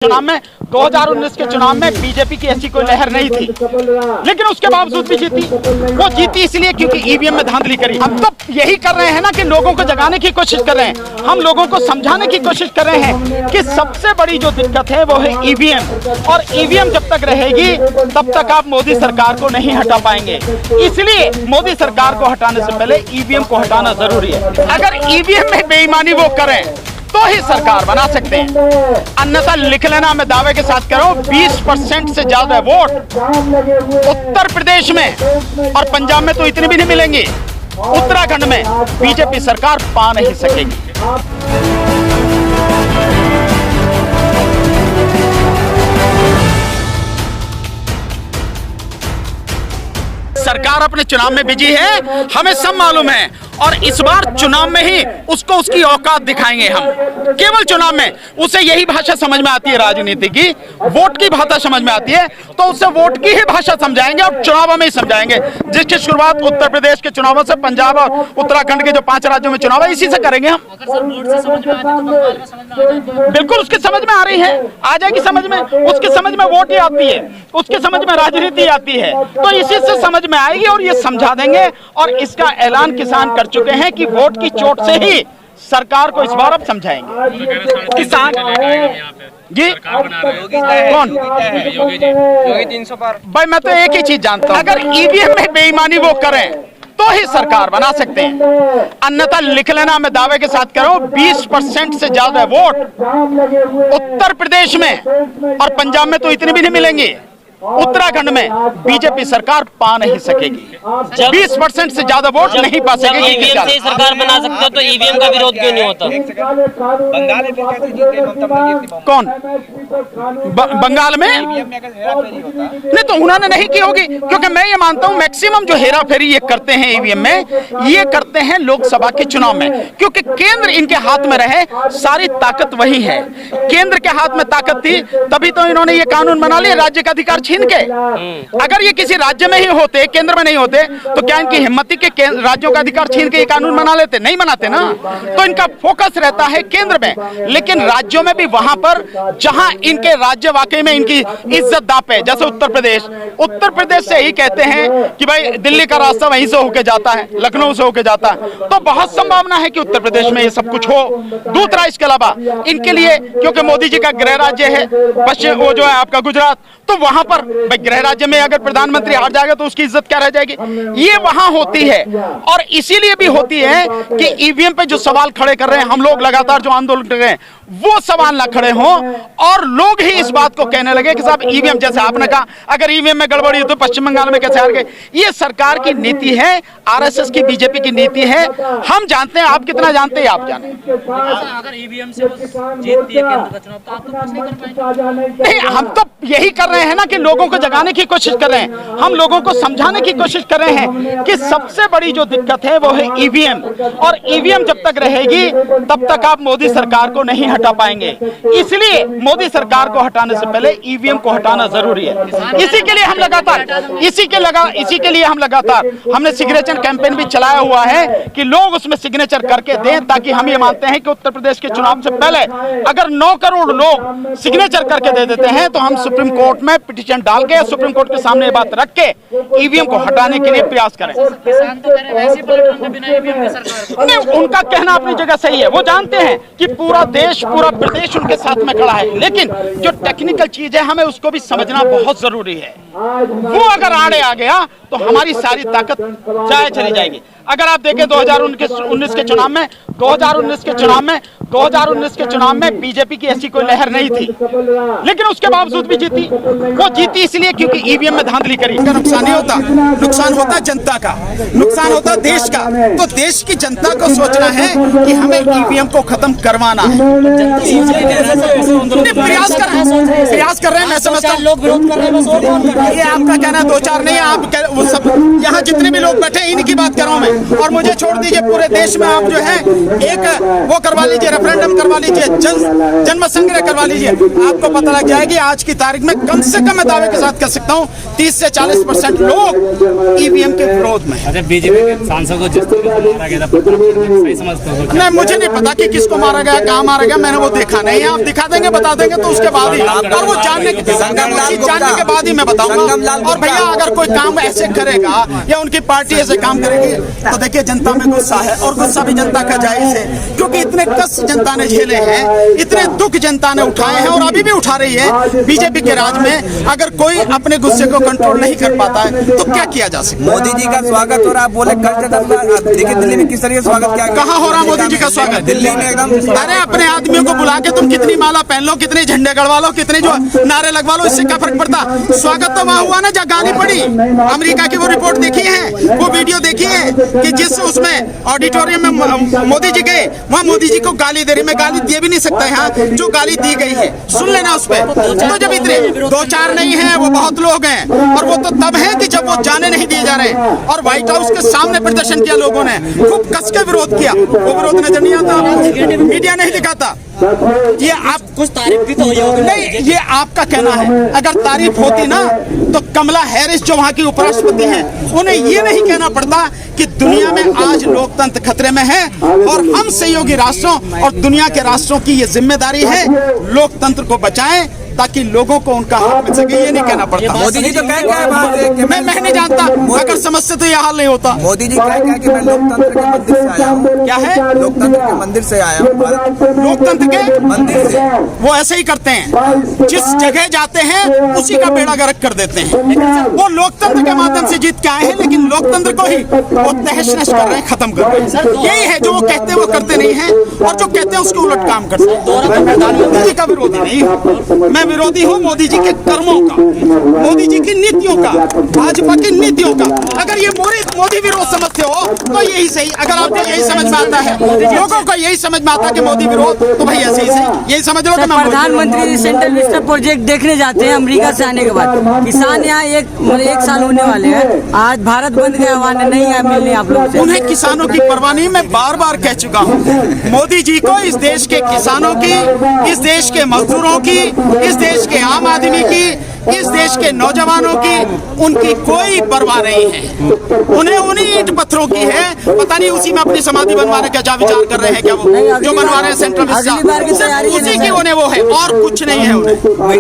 चुनाव में 2019 के चुनाव में बीजेपी की ऐसी कोई लहर नहीं थी, लेकिन उसके बावजूद भी जीती। वो जीती इसलिए क्योंकि ईवीएम में धांधली करी। हम तो यही कर रहे हैं ना कि लोगों को जगाने की कोशिश कर रहे हैं, हम लोगों को समझाने की कोशिश कर रहे हैं कि सबसे बड़ी जो दिक्कत है वो है ईवीएम, और ईवीएम जब तक रहेगी तब तक आप मोदी सरकार को नहीं हटा पाएंगे। इसलिए मोदी सरकार को हटाने से पहले ईवीएम को हटाना जरूरी है। अगर ईवीएम में बेईमानी वो करें तो ही सरकार बना सकते हैं, अन्यथा लिख लेना, मैं दावे के साथ कह रहा हूं 20% से ज्यादा वोट उत्तर प्रदेश में और पंजाब में तो इतने भी नहीं मिलेंगे, उत्तराखंड में बीजेपी सरकार पा नहीं सकेगी। सरकार अपने चुनाव में बिजी है, हमें सब मालूम है, और इस बार चुनाव में ही उसको उसकी औकात दिखाएंगे हम। केवल चुनाव में उसे यही भाषा समझ में आती है, राजनीति की वोट की भाषा समझ में आती है, तो उसे वोट की ही भाषा समझाएंगे और चुनाव में ही समझाएंगे। जिसकी शुरुआत उत्तर प्रदेश के चुनावों से, पंजाब और उत्तराखंड के जो 5 राज्यों में चुनाव है, इसी से करेंगे हम। बिल्कुल उसकी समझ में आ रही है, आ जाएगी समझ में, उसकी समझ में वोट ही आती है, उसकी समझ में राजनीति आती है, तो इसी से समझ में आएगी और ये समझा देंगे। और इसका ऐलान किसान कर चुके हैं कि वोट की चोट से ही सरकार को इस बार अब समझाएंगे। किसान जी कौन योगी 300 पर, भाई मैं तो एक ही चीज जानता हूं, अगर ईवीएम में बेईमानी वो करें तो ही सरकार बना सकते हैं, अन्यथा लिख लेना, मैं दावे के साथ कह रहा हूं 20% से ज्यादा वोट उत्तर प्रदेश में और पंजाब में तो इतने भी नहीं मिलेंगे, उत्तराखंड में बीजेपी सरकार पा नहीं सकेगी। 20% से ज्यादा वोट नहीं पा सकेगी। ईवीएम से सरकार बना सकते हो तो ईवीएम का विरोध क्यों नहीं होता? कौन बंगाल में नहीं, तो उन्होंने नहीं की होगी, क्योंकि मैं ये मानता हूं मैक्सिमम जो हेरा फेरी ये करते हैं ईवीएम में, ये करते हैं लोकसभा के चुनाव में, क्योंकि केंद्र इनके हाथ में रहे, सारी ताकत वही है। केंद्र के हाथ में ताकत थी तभी तो इन्होंने ये कानून बना लिया राज्य का अधिकार छीन के। अगर ये किसी राज्य में ही होते, केंद्र में नहीं होते, तो क्या इनकी हिम्मत के राज्यों का अधिकार छीन के ये कानून बना लेते? नहीं बनाते ना। तो इनका फोकस रहता है केंद्र में, लेकिन राज्यों में भी वहां पर जहां इनके राज्य वाकई में इनकी इज्जत दाप है, जैसे उत्तर प्रदेश से ही कहते हैं कि भाई दिल्ली का रास्ता वहीं से होके जाता है, लखनऊ से होके जाता है, तो बहुत संभावना है कि उत्तर प्रदेश में ये सब कुछ हो। दूसरा, इसके अलावा इनके लिए, क्योंकि मोदी जी का गृह राज्य है पश्चिम, वो जो है आपका गुजरात, तो वहां पर गृह राज्य में अगर प्रधानमंत्री हार जाएगा तो उसकी इज्जत क्या रह जाएगी? ये वहां होती है, और इसीलिए भी होती है कि ईवीएम पे जो सवाल खड़े कर रहे हैं हम लोग, लगातार जो आंदोलन कर रहे हैं, वो सवाल ना खड़े हों और लोग ही इस बात को कहने लगे कि साहब ईवीएम, जैसे आपने कहा अगर ईवीएम में गड़बड़ी हो तो पश्चिम बंगाल में कैसे हार गए। ये सरकार की नीति है, आरएसएस की, बीजेपी की नीति है। हम जानते हैं, आप कितना जानते हैं, आप जाने। अगर ईवीएम से जीतती है केंद्र का चुनाव तो आप तो कुछ नहीं कर पाएंगे। नहीं, हम तो यही कर रहे हैं ना कि लोगों को जगाने की कोशिश कर रहे हैं, हम लोगों को समझाने की कोशिश कर रहे हैं कि सबसे बड़ी जो दिक्कत है वो है ईवीएम, और ईवीएम जब तक रहेगी तब तक आप मोदी सरकार को नहीं हटा पाएंगे। इसलिए मोदी सरकार को हटाने से पहले ईवीएम को हटाना जरूरी है। इसी के लिए हम लगातार हमने सिग्नेचर कैंपेन भी चलाया हुआ है कि लोग उसमें सिग्नेचर करके दें, ताकि हम ये मानते हैं कि उत्तर प्रदेश के चुनाव से पहले अगर 9 करोड़ लोग सिग्नेचर करके दे देते हैं तो हम सुप्रीम कोर्ट में पिटीशन डाल के, सुप्रीम कोर्ट के सामने बात रख के ईवीएम को हटाने के लिए प्रयास करें। किसान तो कह रहे हैं वैसे पलट बिना ईवीएम के सरकार। नहीं, उनका कहना अपनी जगह सही है, वो जानते हैं कि पूरा देश, पूरा प्रदेश उनके साथ में खड़ा है, लेकिन जो टेक्निकल चीज है हमें उसको भी समझना बहुत जरूरी है। वो अगर आड़े आ गया तो हमारी सारी ताकत जाए चली जाएगी। अगर आप देखें 2019 के चुनाव में बीजेपी की ऐसी कोई लहर नहीं थी, लेकिन उसके बावजूद भी जीती। वो जीती इसलिए क्योंकि ईवीएम में धांधली करी। नुकसान नहीं होता, नुकसान होता जनता का, नुकसान होता देश का। तो देश की जनता को सोचना है कि हमें ईवीएम को खत्म करवाना है। प्रयास कर रहे हैं, मैं समझता हूँ लोग विरोध कर रहे हैं। ये आपका कहना 2-4 नहीं, आप वो सब यहाँ जितने भी लोग बैठे इन्हीं की बात कर रहा हूँ मैं। और मुझे छोड़ दीजिए, पूरे देश में आप जो है एक वो करवा लीजिए रेफरेंडम करवा लीजिए, जन्म संग्रह करवा लीजिए, आपको पता लग जाएगी आज की तारीख में कम से कम मैं दावे के साथ कह सकता हूँ 30 से 40% लोग ईवीएम के विरोध में। अच्छा, बीजेपी के सांसद को जिस तरीके से मारा गया था, सही समझते हो? नहीं, मुझे नहीं पता कि किसको मारा गया, कहाँ मारा गया, मैंने वो देखा नहीं है। आप दिखा देंगे, बता देंगे तो उसके बाद ही, और वो जानने के बाद ही मैं बताऊंगा। और भैया अगर कोई काम ऐसे करेगा या उनकी पार्टी ऐसे काम करेगी तो देखिए जनता में गुस्सा है, और गुस्सा भी जनता का जायज है, क्योंकि इतने कष्ट जनता ने झेले हैं, इतने दुख जनता ने उठाए हैं और अभी भी उठा रही है बीजेपी के राज में। अगर कोई अपने गुस्से को कंट्रोल नहीं कर पाता है तो क्या किया जा सकता है? मोदी जी का स्वागत हो रहा, आप बोले देखिए दिल्ली में किस तरीके से स्वागत किया, कहाँ हो रहा मोदी जी का स्वागत? दिल्ली में एकदम। अरे अपने आदमियों को बुला के तुम कितनी माला पहन लो, कितने झंडे गड़वा लो, कितने जो नारे लगवा लो, इससे क्या फर्क पड़ता? स्वागत तो वहाँ हुआ ना जहाँ गाली पड़ी। अमेरिका की वो रिपोर्ट देखी है, वो वीडियो देखी है कि जिस उसमें ऑडिटोरियम में मोदी जी गए, वहाँ मोदी जी को गाली दे रही। मैं गाली दे भी नहीं सकता यहाँ, जो गाली दी गई है सुन लेना उस पर। तो जब इतने 2-4 नहीं है, वो बहुत लोग हैं, और वो तो तब है कि जब वो जाने नहीं दिए जा रहे हैं। और व्हाइट हाउस के सामने प्रदर्शन किया लोगों ने, खूब कस के विरोध किया। वो विरोध नजर नहीं आता, मीडिया नहीं दिखाता। ये आप कुछ तारीफ भी तो हुई होगी। नहीं, ये आपका कहना है। अगर तारीफ होती ना तो कमला हैरिस जो वहाँ की उपराष्ट्रपति हैं, उन्हें ये नहीं कहना पड़ता कि दुनिया में आज लोकतंत्र खतरे में है और हम सहयोगी राष्ट्रों और दुनिया के राष्ट्रों की ये जिम्मेदारी है लोकतंत्र को बचाएं ताकि लोगों को उनका हक मिल सके। ये नहीं कहना पड़ता। मोदी जी तो कह क्या है बात है कि मैं नहीं जानता, अगर समझते तो यह हाल नहीं होता। मोदी जी कह क्या कि मैं लोकतंत्र के मंदिर से आया हूँ। क्या है? लोकतंत्र के मंदिर से आया हूँ। लोकतंत्र के मंदिर से वो ऐसे ही करते हैं, जिस जगह जाते हैं उसी का बेड़ा गर्क कर देते हैं। वो लोकतंत्र के माध्यम से जीत के आए हैं, लेकिन लोकतंत्र को ही वो तहस नहस कर रहे हैं, खत्म कर रहे हैं। यही है जो वो कहते हैं वो करते नहीं हैं, और जो कहते हैं उसके उलट काम करते हैं। मोदी जी का विरोधी नहीं हूँ मैं, विरोधी हूँ मोदी जी के कर्मों का, मोदी जी की नीतियों का, भाजपा की नीतियों का। अगर ये मोदी विरोध समझते हो तो यही सही। अगर आपको यही समझ में आता है, लोगों को यही समझ में आता है कि मोदी विरोध, तो भाई ऐसे ही सही, यही समझ लो। प्रधानमंत्री सेंट्रल विस्टा प्रोजेक्ट देखने जाते हैं अमेरिका से आने के बाद। किसान यहाँ एक साल होने वाले हैं, आज भारत बंद के आह्वान नहीं है मिलने आप लोगों से। उन्हें किसानों की परवाह नहीं। मैं बार बार कह चुका हूँ, मोदी जी को इस देश के किसानों की, इस देश के मजदूरों की, इस देश के आम आदमी की, इस देश के नौजवानों की, उनकी कोई परवाह नहीं है। उन्हें उन्हीं ईंट पत्थरों की है। पता नहीं उसी में अपनी समाधि बनवाने का क्या विचार कर रहे हैं, क्या वो जो बनवा रहे हैं सेंट्रल विस्टा, उसी की उन्हें वो है और कुछ नहीं है उन्हें।